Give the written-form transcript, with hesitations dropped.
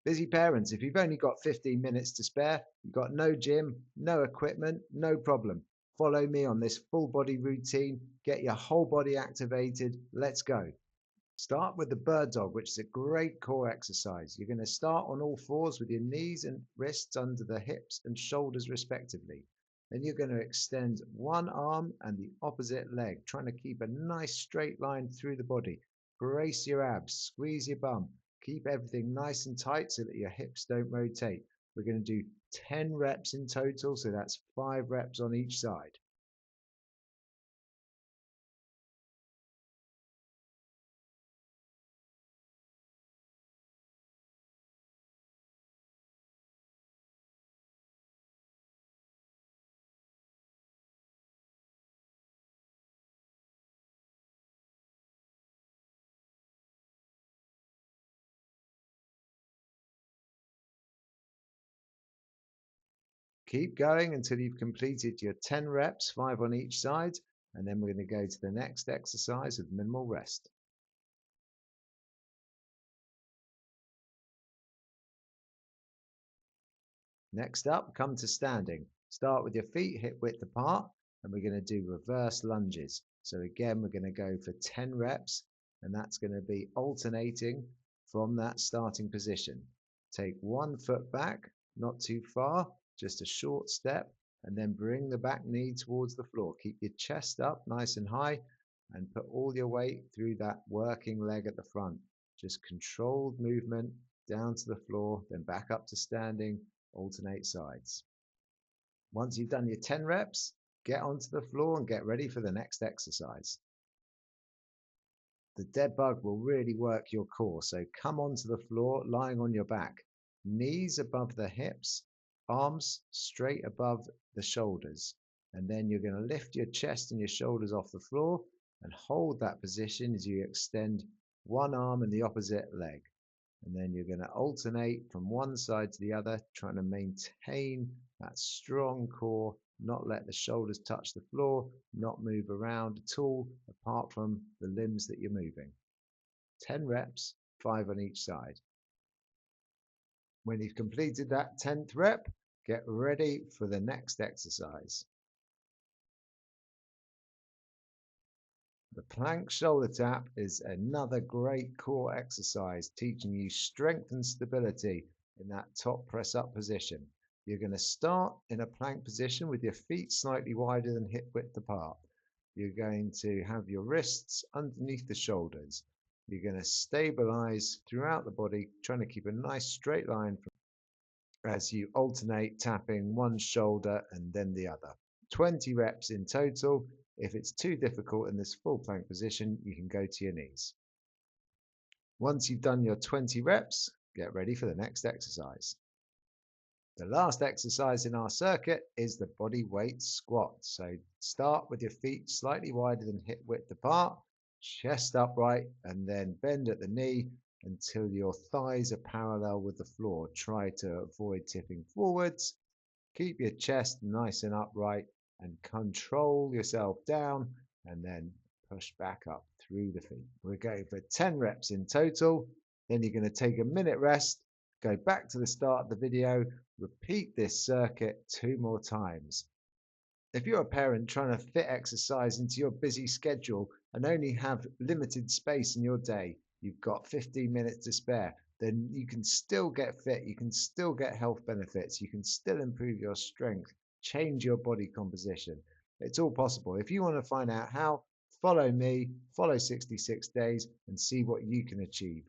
Busy parents, if you've only got 15 minutes to spare, you've got no gym, no equipment, no problem. Follow me on this full body routine. Get your whole body activated. Let's go. Start with the bird dog, which is a great core exercise. You're going to start on all fours with your knees and wrists under the hips and shoulders, respectively. Then you're going to extend one arm and the opposite leg, trying to keep a nice straight line through the body. Brace your abs, squeeze your bum, keep everything nice and tight so that your hips don't rotate. We're going to do 10 reps in total, so that's 5 reps on each side. Keep going until you've completed your 10 reps, 5 on each side, and then we're going to go to the next exercise with minimal rest. Next up, come to standing. Start with your feet hip width apart, and we're going to do reverse lunges. So again, we're going to go for 10 reps, and that's going to be alternating from that starting position. Take one foot back, not too far, just a short step, and then bring the back knee towards the floor. Keep your chest up nice and high, and put all your weight through that working leg at the front. Just controlled movement down to the floor, then back up to standing. Alternate sides. Once you've done your 10 reps, get onto the floor and get ready for the next exercise. The dead bug will really work your core, so come onto the floor lying on your back, knees above the hips, arms straight above the shoulders, and then you're going to lift your chest and your shoulders off the floor and hold that position as you extend one arm and the opposite leg. And then you're going to alternate from one side to the other, trying to maintain that strong core, not let the shoulders touch the floor, not move around at all, apart from the limbs that you're moving. 10 reps, 5 on each side. When you've completed that 10th rep, get ready for the next exercise. The plank shoulder tap is another great core exercise, teaching you strength and stability in that top press up position. You're going to start in a plank position with your feet slightly wider than hip width apart. You're going to have your wrists underneath the shoulders. You're going to stabilize throughout the body, trying to keep a nice straight line as you alternate tapping one shoulder and then the other. 20 reps in total. If it's too difficult in this full plank position, you can go to your knees. Once you've done your 20 reps, get ready for the next exercise. The last exercise in our circuit is the body weight squat. So start with your feet slightly wider than hip width apart, chest upright, and then bend at the knee until your thighs are parallel with the floor. Try to avoid tipping forwards. Keep your chest nice and upright and control yourself down and then push back up through the feet. We're going for 10 reps in total. Then you're going to take a minute rest, go back to the start of the video, repeat this circuit 2 more times. If you're a parent trying to fit exercise into your busy schedule and only have limited space in your day, you've got 15 minutes to spare, then you can still get fit, you can still get health benefits, you can still improve your strength, change your body composition. It's all possible. If you want to find out how, follow me, follow 66 Days and see what you can achieve.